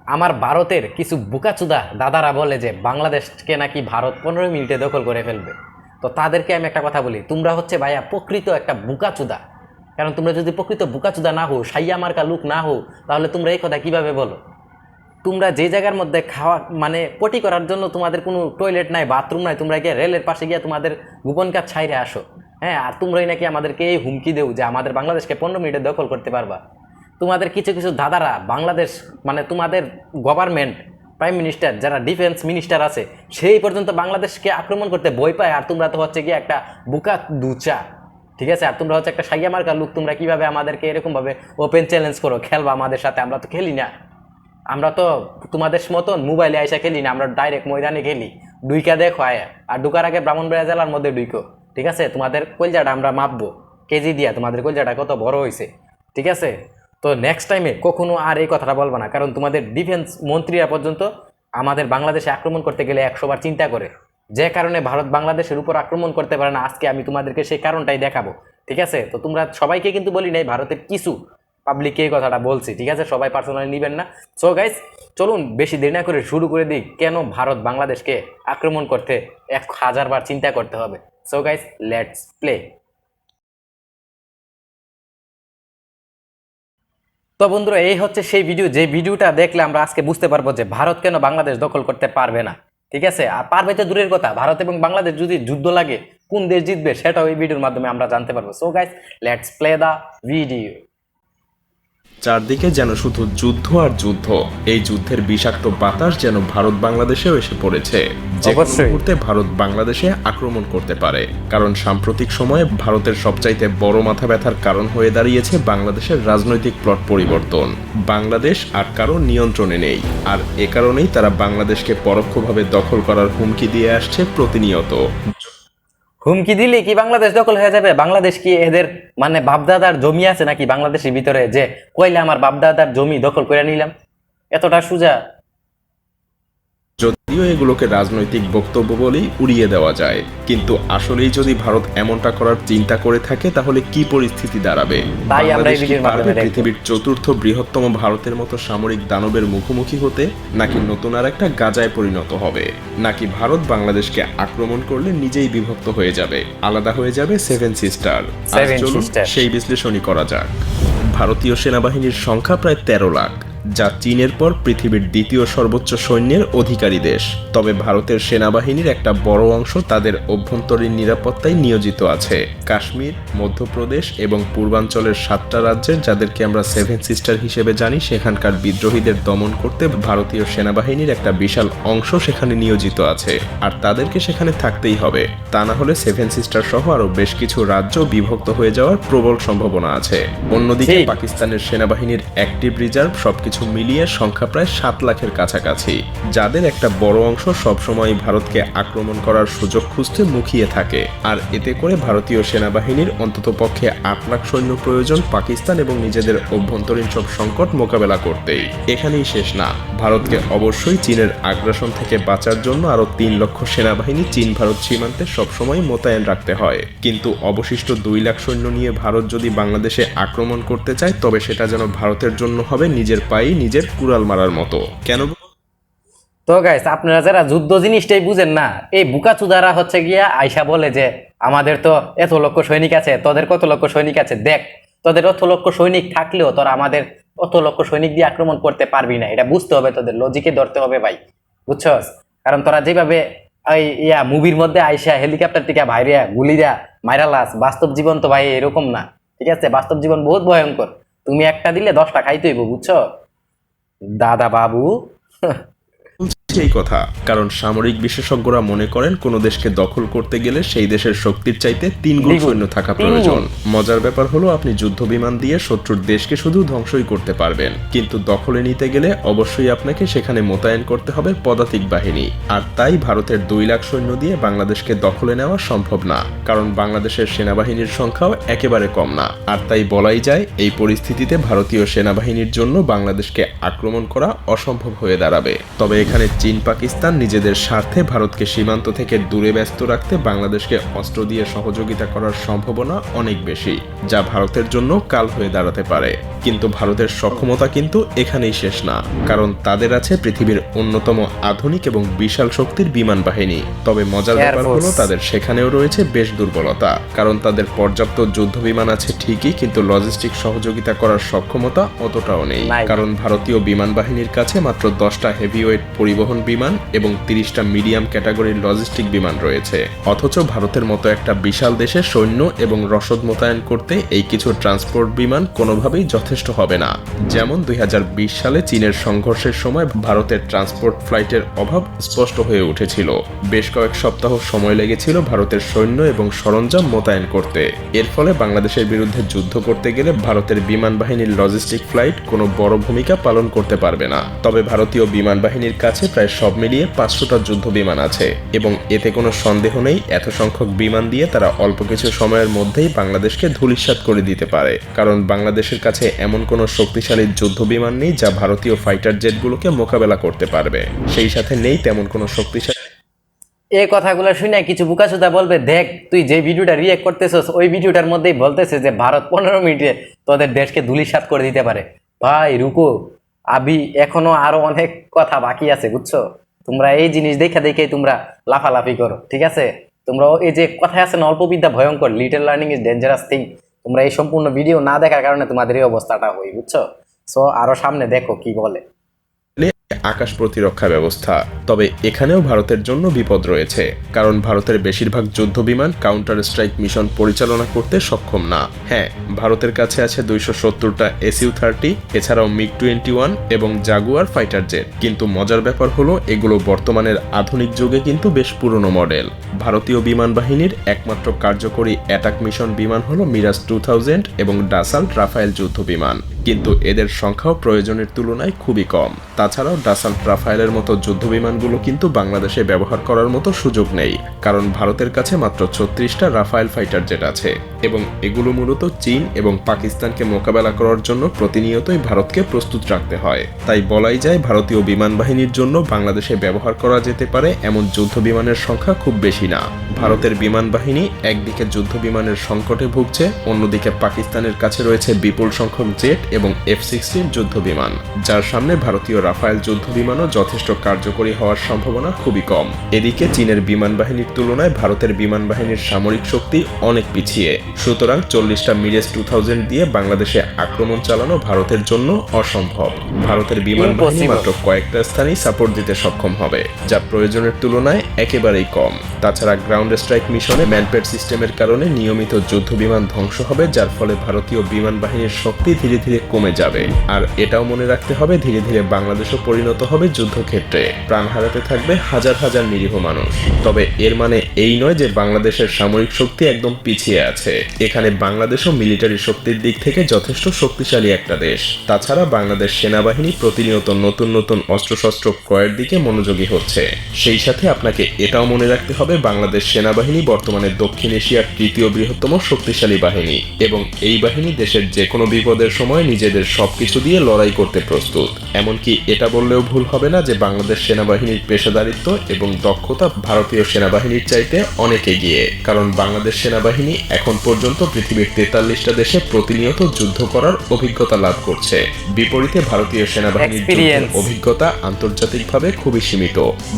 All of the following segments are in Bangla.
আমার ভারতের কিছু বুকাচুদা দাদারা বলে যে বাংলাদেশকে নাকি ভারত 15 মিনিটে দখল করে ফেলবে। তো তাদেরকে আমি একটা কথা বলি, তোমরা হচ্ছে ভাইয়া প্রকৃত একটা বুকাচুদা। কারণ তোমরা যদি প্রকৃত বুকাচুদা না হো, সাইয়া মার্কা লুক না হো, তাহলে তোমরা এই কথা কিভাবে বলো? তোমরা যে জায়গার মধ্যে খাওয়া মানে পটি করার জন্য তোমাদের কোনো টয়লেট নাই, বাথরুম নাই, তোমরা গিয়ে রেলের পাশে গিয়ে তোমাদের গোপন কাজ ছাইরে আসো। হ্যাঁ, আর তোমরাই নাকি আমাদেরকে এই হুমকি দেও যে আমাদের বাংলাদেশকে 15 মিনিটে দখল করতে পারবা। তোমাদের কিছু কিছু দাদারা বাংলাদেশ মানে তোমাদের গভর্নমেন্ট প্রাইম মিনিস্টার যারা ডিফেন্স মিনিস্টার আছে সেই পর্যন্ত বাংলাদেশকে আক্রমণ করতে ভয় পায়, আর তোমরা তো হচ্ছে গিয়ে একটা বুকা দুচা। ঠিক আছে, আর তোমরা হচ্ছে একটা সাইয়া মার্কা লুক। তোমরা কিভাবে আমাদেরকে এরকমভাবে ওপেন চ্যালেঞ্জ করো খেলবা আমাদের সাথে? আমরা তো খেলি না, আমরা তো তোমাদের মতন মোবাইলে আইসা খেলি না, আমরা ডাইরেক্ট ময়দানে খেলি। ডুইকা দেখো আয়া, আর ঢুকার আগে ব্রাহ্মণবাড়িয়া জেলার মধ্যে ডুইকো। ঠিক আছে, তোমাদের কলজাটা আমরা মাপবো কেজি দিয়া, তোমাদের কলজাটা কত বড় হয়েছে। ঠিক আছে, তো নেক্সট টাইমে কখনো আর এই কথাটা বলবা না, কারণ তোমাদের ডিফেন্স মন্ত্রীরা পর্যন্ত আমাদের বাংলাদেশে আক্রমণ করতে গেলে 100 বার চিন্তা করে। যে কারণে ভারত বাংলাদেশের উপর আক্রমণ করতে পারে না, আজকে আমি তোমাদেরকে সেই কারণটাই দেখাবো। ঠিক আছে, তো তোমরা সবাইকে কিন্তু বলি নাই, ভারতের কিছু পাবলিককে এই কথাটা বলছি। ঠিক আছে, সবাই পার্সোনালি নেবেন না। সো গাইস, চলুন বেশি দেরি না করে শুরু করে দিই কেন ভারত বাংলাদেশকে আক্রমণ করতে 1000 বার চিন্তা করতে হবে। So guys, let's play. তো বন্ধুরা, এই হচ্ছে সেই ভিডিও, যে ভিডিওটা দেখলে আমরা আজকে বুঝতে পারবো যে ভারত কেন বাংলাদেশ দখল করতে পারবে না। ঠিক আছে, আর পারবে তো দূরের কথা, ভারত এবং বাংলাদেশ যদি যুদ্ধ লাগে কোন দেশ জিতবে সেটাও এই ভিডিওর মাধ্যমে আমরা জানতে পারবো। So guys, let's play the video. চারদিকে যেন শুধু যুদ্ধ আর যুদ্ধ। এই যুদ্ধের বিষাক্ত বাতাস যেন ভারত বাংলাদেশেও এসে পড়েছে। যে কোনো মুহূর্তে ভারত বাংলাদেশে আক্রমণ করতে পারে, কারণ সাম্প্রতিক সময়ে ভারতের সবচাইতে বড় মাথা ব্যথার কারণ হয়ে দাঁড়িয়েছে বাংলাদেশের রাজনৈতিক প্লট পরিবর্তন। বাংলাদেশ আর কারো নিয়ন্ত্রণে নেই, আর এ কারণেই তারা বাংলাদেশকে পরোক্ষভাবে দখল করার হুমকি দিয়ে আসছে প্রতিনিয়ত। হুমকি দিলে কি বাংলাদেশ দখল হয়ে যাবে? বাংলাদেশ কি এদের মানে বাপদাদার জমি আছে নাকি বাংলাদেশের ভিতরে যে কইলে আমার বাপদাদার জমি দখল করে নিলাম? এতটা সোজা? যদিও এগুলোকে রাজনৈতিক বক্তব্য বলেই উড়িয়ে দেওয়া যায়, কিন্তু আসলেই যদি ভারত এমনটা করার চিন্তা করে থাকে তাহলে কি পরিস্থিতি দাঁড়াবে? তাই আমরা এই বাংলাদেশ কি ভিডিওর পারবে মাধ্যমে দেখব। পৃথিবীর চতুর্থ বৃহত্তম ভারতের মতো সামরিক দানবের মুখোমুখি হতে, নাকি নতুন আর একটা গাজায় পরিণত হবে? নাকি ভারত বাংলাদেশকে আক্রমণ করলে নিজেই বিভক্ত হয়ে যাবে, আলাদা হয়ে যাবে সেভেন সিস্টার? চলুন সেই বিশ্লেষণই করা যাক। ভারতীয় সেনাবাহিনীর সংখ্যা প্রায় 13 লাখ, যা চীনের পর পৃথিবীর দ্বিতীয় সর্বোচ্চ সৈন্যের অধিকারী দেশ। তবে ভারতের সেনাবাহিনীর একটা বড় অংশ তাদের অভ্যন্তরীণ নিরাপত্তায় নিয়োজিত আছে। কাশ্মীর, মধ্যপ্রদেশ এবং পূর্বাঞ্চলের 7টা রাজ্যের, যাদেরকে আমরা সেভেন সিস্টার হিসেবে জানি, সেখানকার বিদ্রোহীদের দমন করতে ভারতীয় সেনাবাহিনীর একটা বিশাল অংশ সেখানে নিয়োজিত আছে, আর তাদেরকে সেখানে থাকতেই হবে। তা না হলে সেভেন সিস্টার সহ আরও বেশ কিছু রাজ্য বিভক্ত হয়ে যাওয়ার প্রবল সম্ভাবনা আছে। অন্যদিকে পাকিস্তানের সেনাবাহিনীর অ্যাক্টিভ রিজার্ভ সবকিছু মিলিয়ে সংখ্যা প্রায় 7 লাখের কাছাকাছি, যাদের একটা বড় অংশ সবসময় ভারতকে আক্রমণ করার সুযোগ খুঁজতে মুখিয়ে থাকে। আর এতে করে ভারতীয় সেনাবাহিনীর অন্ততপক্ষে 8 লাখ সৈন্য প্রয়োজন পাকিস্তান এবং নিজেদের অভ্যন্তরীণ সব সংকট মোকাবেলা করতেই। এখানেই শেষ না, ভারতকে অবশ্যই চীনের আগ্রাসন থেকে বাঁচার জন্য আরও 3 লক্ষ সেনাবাহিনী চীন ভারত সীমান্তে সবসময় মোতায়েন রাখতে হয়। কিন্তু অবশিষ্ট 2 লাখ সৈন্য নিয়ে ভারত যদি বাংলাদেশে আক্রমণ করতে চায়, তবে সেটা যেন ভারতের জন্য হবে নিজের পায়ে নিজের কুড়াল মারার মতো। কেন? তো গাইস, আপনারা যারা যুদ্ধ জিনিসটাই বুঝেন না, এই বুকাচুদারা হচ্ছে গিয়া আয়সা বলে যে আমাদের তো এত লক্ষ সৈনিক আছে, তোদের কত লক্ষ সৈনিক আছে দেখ। তোদের অত লক্ষ সৈনিক থাকলেও তোরা আমাদের অত লক্ষ সৈনিক দিয়ে আক্রমণ করতে পারবি না। এটা বুঝতে হবে, তোদের লজিকে ধরতে হবে ভাই, বুঝছস? কারণ তোরা যেভাবে ওই মুভির মধ্যে আইসা হেলিকপ্টার থেকে বাইরে গুলি দেয়া মাইরালাস, বাস্তব জীবন তো ভাই এরকম না। ঠিক আছে, বাস্তব জীবন বহুত ভয়ঙ্কর। তুমি একটা দিলে 10টা খাইতে হইব, বুঝছো দাদা বাবু? এই কথা কারণ সামরিক বিশেষজ্ঞরা মনে করেন কোন দেশকে দখল করতে গেলে সেই দেশের শক্তির চাইতে 3 গুণ সৈন্য থাকা প্রয়োজন। মজার ব্যাপার হলো, আপনি যুদ্ধ বিমান দিয়ে শত্রুর দেশকে শুধু ধ্বংসই করতে পারবেন, কিন্তু দখলে নিতে গেলে অবশ্যই আপনাকে সেখানে মোতায়েন করতে হবে পদাতিক বাহিনী। আর তাই ভারতের 2 লাখ সৈন্য দিয়ে বাংলাদেশকে দখলে নেওয়া সম্ভব না, কারণ বাংলাদেশের সেনাবাহিনীর সংখ্যাও একেবারে কম না। আর তাই বলাই যায়, এই পরিস্থিতিতে ভারতীয় সেনাবাহিনীর জন্য বাংলাদেশকে আক্রমণ করা অসম্ভব হয়ে দাঁড়াবে। তবে এখানে চীন পাকিস্তান নিজেদের স্বার্থে ভারতকে সীমান্ত থেকে দূরে ব্যস্ত রাখতে বাংলাদেশকে অস্ত্র দিয়ে সহযোগিতা করার সম্ভাবনা অনেক বেশি, যা ভারতের জন্য কাল হয়ে দাঁড়াতে পারে। কিন্তু ভারতের সক্ষমতা কিন্তু এখানেই শেষ না, কারণ তাদের আছে পৃথিবীর অন্যতম আধুনিক এবং বিশাল শক্তির বিমান বাহিনী। তবে মজার ব্যাপার হলো তাদের সেখানেও রয়েছে বেশ দুর্বলতা, কারণ তাদের পর্যাপ্ত যুদ্ধ বিমান আছে ঠিকই, কিন্তু লজিস্টিক সহযোগিতা করার সক্ষমতা অতটাও নেই। কারণ ভারতীয় বিমান বাহিনীর কাছে মাত্র 10টা হেভিওয়েট পরিবহন বিমান এবং 30টা মিডিয়াম ক্যাটাগরির লজিস্টিক বিমান রয়েছে। অথচ ভারতের মতো একটা বিশাল দেশে সৈন্য এবং রসদ মোতায়েন করতে এই কিছু ট্রান্সপোর্ট বিমান কোনোভাবেই যথেষ্ট হবে না। যেমন 2020 সালে চীনের সংঘর্ষের সময় ভারতের ট্রান্সপোর্ট ফ্লাইটের অভাব স্পষ্ট হয়ে উঠেছিল। বেশ কয়েক সপ্তাহ সময় লেগেছিল ভারতের সৈন্য এবং সরঞ্জাম মোতায়েন করতে। এর ফলে বাংলাদেশের বিরুদ্ধে যুদ্ধ করতে গেলে ভারতের বিমান বাহিনীর লজিস্টিক ফ্লাইট কোনো বড় ভূমিকা পালন করতে পারবে না। তবে ভারতীয় বিমান বাহিনীর কাছে প্রায় সব মিলিয়ে 500টা যুদ্ধ বিমান আছে এবং এতে কোনো সন্দেহ নেই এত সংখ্যক বিমান দিয়ে তারা অল্প কিছু সময়ের মধ্যেই বাংলাদেশকে ধূলিসাৎ করে দিতে পারে। কারণ বাংলাদেশের কাছে এমন কোনো শক্তিশালী যুদ্ধ বিমান নেই যা ভারতীয় ফাইটার জেটগুলোকে মোকাবেলা করতে পারবে। সেই সাথে নেই তেমন কোনো শক্তিশালী। এই কথাগুলো শুনে কিছু বুকাচুদা বলবে, দেখ তুই যে ভিডিওটা রিয়েক্ট করতেছস ওই ভিডিওটার মধ্যেই বলতেছে যে ভারত 15 মিনিটে তোদের দেশকে ধূলিসাৎ করে দিতে পারে। ভাই রুকো, এখনো আরো অনেক কথা বাকি আছে, বুঝছো? তোমরা এই জিনিস দেখেই তোমরা লাফালাফি করো, ঠিক আছে? তোমরা এই যে কথায় আছে না, অল্প বিদ্যা ভয়ঙ্কর, little learning is dangerous thing. তোমরা এই সম্পূর্ণ ভিডিও না দেখার কারণে তোমাদের এই অবস্থাটা হয়, বুঝছো? সো আরো সামনে দেখো কি বলে। আকাশ প্রতিরক্ষা ব্যবস্থা। তবে এখানেও ভারতের জন্য বিপদ রয়েছে, কারণ ভারতের বেশিরভাগ যুদ্ধ বিমান কাউন্টার স্ট্রাইক মিশন পরিচালনা করতে সক্ষম না। হ্যাঁ, ভারতের কাছে আছে 270টা SU-30, এছাড়াও MiG-21 এবং জাগুয়ার ফাইটার জেট। কিন্তু মজার ব্যাপার হলো এগুলো বর্তমানের আধুনিক যুগে কিন্তু বেশ পুরনো মডেল। ভারতীয় বিমান বাহিনীর একমাত্র কার্যকরী অ্যাটাক মিশন বিমান হলো মিরাজ 2000 এবং ডাসাল্ট রাফায়েল যুদ্ধ বিমান, কিন্তু এদের সংখ্যাও প্রয়োজনের তুলনায় খুবই কম। তাছাড়াও ডাসাল্ট রাফায়েলের মতো যুদ্ধ বিমানগুলো কিন্তু বাংলাদেশে ব্যবহার করার মতো সুযোগ নেই, কারণ ভারতের কাছে মাত্র 36টা রাফায়েল ফাইটার জেট আছে এবং এগুলো মূলত চীন এবং পাকিস্তানকে মোকাবেলা করার জন্য প্রতিনিয়তই ভারতকে প্রস্তুত রাখতে হয়। তাই বলাই যায় ভারতীয় বিমান বাহিনীর জন্য বাংলাদেশে ব্যবহার করা যেতে পারে এমন যুদ্ধ বিমানের সংখ্যা খুব বেশি না। ভারতের বিমান বাহিনী একদিকে যুদ্ধ বিমানের সংকটে ভুগছে, অন্যদিকে পাকিস্তানের কাছে রয়েছে বিপুল সংখ্যক জেট এবং F-16 যুদ্ধ বিমান, যার সামনে ভারতীয় রাফায়েল যুদ্ধ বিমানও যথেষ্ট কার্যকরী হওয়ার সম্ভাবনা খুবই কম। এদিকে চীনের বিমান বাহিনীর তুলনায় ভারতের বিমান বাহিনীর সামরিক শক্তি অনেক পিছিয়ে। সুতরাং 40টা মিরাজ 2000 দিয়ে বাংলাদেশে আক্রমণ চালানো ভারতের জন্য অসম্ভব। ভারতের বিমান বাহিনী মাত্র কয়েকটা স্থানেই সাপোর্ট দিতে সক্ষম হবে, যা প্রয়োজনের তুলনায় একেবারেই কম। তাছাড়া গ্রাউন্ড স্ট্রাইক মিশনে ম্যানপেড সিস্টেমের কারণে নিয়মিত যুদ্ধ বিমান ধ্বংস হবে, যার ফলে ভারতীয় বিমান বাহিনীর শক্তি ধীরে ধীরে কমে যাবে। আর এটাও মনে রাখতে হবে ধীরে ধীরে বাংলাদেশও পরিণত হবে যুদ্ধক্ষেত্রে, প্রাণ হারাতে থাকবে হাজার হাজার নিরীহ মানুষ। তবে এর মানে এই নয় যে বাংলাদেশের সামরিক শক্তি একদম পিছিয়ে আছে। এখানে বাংলাদেশও মিলিটারি শক্তির দিক থেকে যথেষ্ট শক্তিশালী একটা দেশ। তাছাড়া বাংলাদেশ সেনাবাহিনী প্রতিনিয়ত নতুন নতুন অস্ত্রশস্ত্র ক্রয়ের দিকে মনোযোগী হচ্ছে। সেই সাথে আপনাকে এটাও মনে রাখতে হবে বাংলাদেশ সেনাবাহিনী বর্তমানে দক্ষিণ এশিয়ার তৃতীয় বৃহত্তম শক্তিশালী বাহিনী এবং এই বাহিনী দেশের যে কোনো বিপদের সময় নিজেদের সবকিছু দিয়ে লড়াই করতে প্রস্তুত। এমনকি এটা বললেও ভুল হবে না যে বাংলাদেশ সেনাবাহিনীর পেশাদারিত্ব এবং দক্ষতা ভারতীয় সেনাবাহিনীর চাইতে অনেক এগিয়ে, কারণ বাংলাদেশ সেনাবাহিনী এখন পর্যন্ত পৃথিবীর 43টা দেশে প্রতিনিয়ত যুদ্ধ করার অভিজ্ঞতা লাভ করছে। বিপরীতে ভারতীয় সেনাবাহিনীর অভিজ্ঞতা আন্তর্জাতিকভাবে খুবই সীমিত।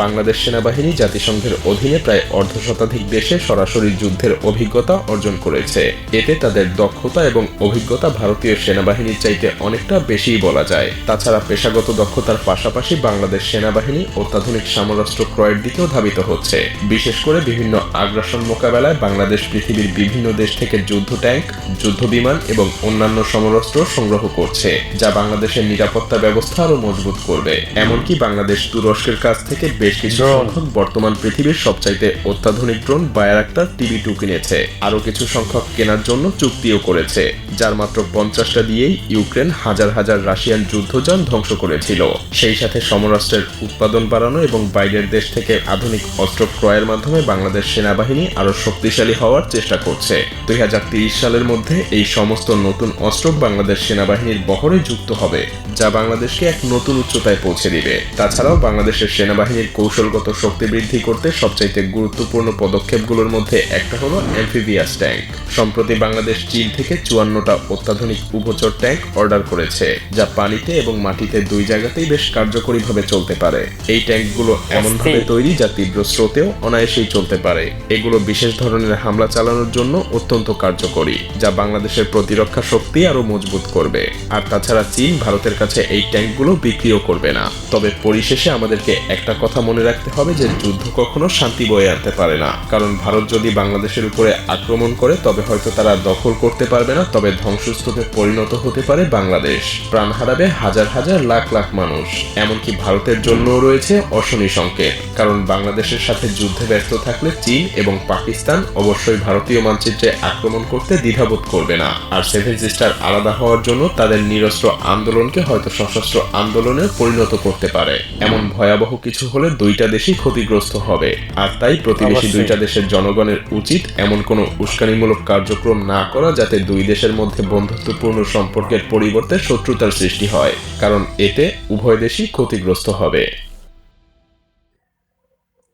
বাংলাদেশ সেনাবাহিনী জাতিসংঘের অধীনে প্রায় অর্ধশতাধিক দেশে সরাসরি যুদ্ধের অভিজ্ঞতা অর্জন করেছে। এতে তাদের দক্ষতা এবং অভিজ্ঞতা ভারতীয় সেনাবাহিনীর চাইতে অনেকটা বেশি বলা যায়। তাছাড়া পেশাগত দক্ষতার পাশাপাশি বাংলাদেশ সেনাবাহিনী অত্যাধুনিক সমরাস্ত্র ক্রয়ের দিকেও ধাবিত হচ্ছে। বিশেষ করে বিভিন্ন আগ্রাসন মোকাবেলায় বাংলাদেশ পৃথিবীর বিভিন্ন দেশ থেকে যুদ্ধ ট্যাঙ্ক, যুদ্ধ বিমান এবং অন্যান্য সমরাস্ত্র সংগ্রহ করছে, যা বাংলাদেশের নিরাপত্তা ব্যবস্থা আরও মজবুত করবে। এমনকি বাংলাদেশ তুরস্কের কাছ থেকে বেশ কিছু সংখ্যক বর্তমান পৃথিবীর সবচাইতে অত্যাধুনিক অত্যাধুনিক ড্রোন বায়ারাক্তার TB2 কিনেছে, আরও কিছু সংখ্যক কেনার জন্য চুক্তিও করেছে, যার মাত্র 50টা দিয়েই ইউক্রেন হাজার হাজার রাশিয়ান যুদ্ধযান ধ্বংস করেছিল। সেই সাথে সমরাস্ত্রের উৎপাদন বাড়ানো এবং বাইরের দেশ থেকে আধুনিক অস্ত্র ক্রয়ের মাধ্যমে বাংলাদেশ সেনাবাহিনী আরও শক্তিশালী হওয়ার চেষ্টা করছে। 2030 সালের মধ্যে এই সমস্ত নতুন অস্ত্র বাংলাদেশ সেনাবাহিনীর বহরে যুক্ত হবে, যা বাংলাদেশকে এক নতুন উচ্চতায় পৌঁছে দিবে। তাছাড়াও বাংলাদেশের সেনাবাহিনীর কৌশলগত শক্তি বৃদ্ধি করতে সবচাইতে গুরুত্বপূর্ণ পদক্ষেপগুলোর মধ্যে একটা হলো অ্যাম্ফিবিয়াস ট্যাঙ্ক। সম্প্রতি বাংলাদেশ চীন থেকে 54টা অত্যাধুনিক উভচর ট্যাঙ্ক অর্ডার করেছে, যা পানিতে এবং মাটিতে দুই জায়গাতেই বেশ কার্যকরীভাবে চলতে পারে। এই ট্যাঙ্কগুলো এমনভাবে তৈরি যা তীব্র স্রোতেও অনায়াসেই চলতে পারে। এগুলো বিশেষ ধরনের হামলা চালানোর জন্য অত্যন্ত কার্যকরী, যা বাংলাদেশের প্রতিরক্ষা শক্তি আরও মজবুত করবে। আর তাছাড়া চীন ভারতের কাছে এই ট্যাঙ্কগুলো বিক্রিও করবে না। তবে পরিশেষে আমাদেরকে একটা কথা মনে রাখতে হবে যে যুদ্ধ কখনো শান্তি বয়ে আনতে পারে না। কারণ ভারত যদি বাংলাদেশের উপরে আক্রমণ করে তবে হয়তো তারা দখল করতে পারবে না, তবে ধ্বংসস্তূপে পরিণত হতে পারে বাংলাদেশ। প্রাণ হারাবে হাজার হাজার লাখ লাখ মানুষ। এমনকি ভারতের জন্যও রয়েছে অশনি সংকেত, কারণ বাংলাদেশের সাথে যুদ্ধে ব্যস্ত থাকলে চীন এবং পাকিস্তান অবশ্যই ভারতীয় মানচিত্রে আক্রমণ করতে দ্বিধাবোধ করবে না। আর সেভেন সিস্টার আলাদা হওয়ার জন্য তাদের নিরস্ত্র আন্দোলনকে হয়তো সশস্ত্র আন্দোলনে পরিণত করতে পারে। এমন ভয়াবহ কিছু হলে দুইটা দেশই ক্ষতিগ্রস্ত হবে। আর তাই প্রতিবেশী দুইটা দেশের জনগণের উচিত এমন কোনো উস্কানিমূলক কার্যক্রম না করা যাতে দুই দেশের মধ্যে বন্ধুত্বপূর্ণ সম্পর্কের পরিবর্তে শত্রুতার সৃষ্টি হয়, কারণ এতে উভয় দেশই ক্ষতিগ্রস্ত হবে।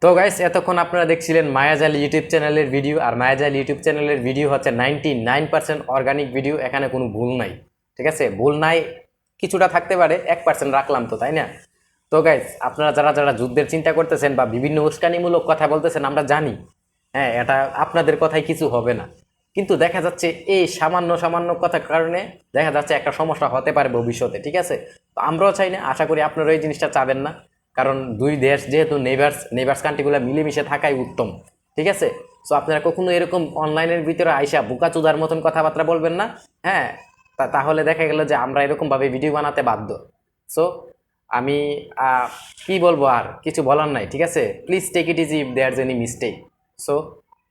তো গাইস, এতক্ষণ আপনারা দেখছিলেন মায়াজাল ইউটিউব চ্যানেলের ভিডিও। আর মায়াজাল ইউটিউব চ্যানেলের ভিডিও হচ্ছে 99% অর্গানিক ভিডিও, এখানে কোনো ভুল নাই। ঠিক আছে, ভুল নাই কিছুটা থাকতে পারে, 1% রাখলাম তো, তাই না? তো গাইস, আপনারা যারা যারা যুদ্ধের চিন্তা করতেছেন বা বিভিন্ন উস্কানিমূলক কথা বলতেছেন, আমরা জানি হ্যাঁ এটা আপনাদের কথায় কিছু হবে না, কিন্তু দেখা যাচ্ছে এই সামান্য সামান্য কথার কারণে দেখা যাচ্ছে একটা সমস্যা হতে পারে ভবিষ্যতে। ঠিক আছে, তো আমরাও চাই না, আশা করি আপনারা এই জিনিসটা চাবেন না, কারণ দুই দেশ যেহেতু নেইবার্স কান্ট্রিগুলো মিলেমিশে থাকাই উত্তম। ঠিক আছে, সো আপনারা কখনো এরকম অনলাইনের ভিতরে আইসা বুকাচুদার মতন কথাবার্তা বলবেন না। হ্যাঁ, তাহলে দেখা গেল যে আমরা এরকমভাবে ভিডিও বানাতে বাধ্য। সো আমি কি বলবো, আর কিছু বলার নাই। ঠিক আছে, please take it easy if there any mistake. So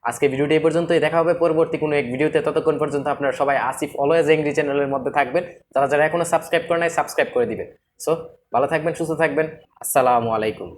আজকে ভিডিওটি এই পর্যন্তই, দেখা হবে পরবর্তী কোনো এক ভিডিওতে। ততক্ষণ পর্যন্ত আপনারা সবাই আসিফ অলওয়েজ এংরি চ্যানেলের মধ্যে থাকবেন। যারা যারা এখনো সাবস্ক্রাইব করে নাই সাবস্ক্রাইব করে দিবেন। সো ভালো থাকবেন, সুস্থ থাকবেন। আসসালামু আলাইকুম।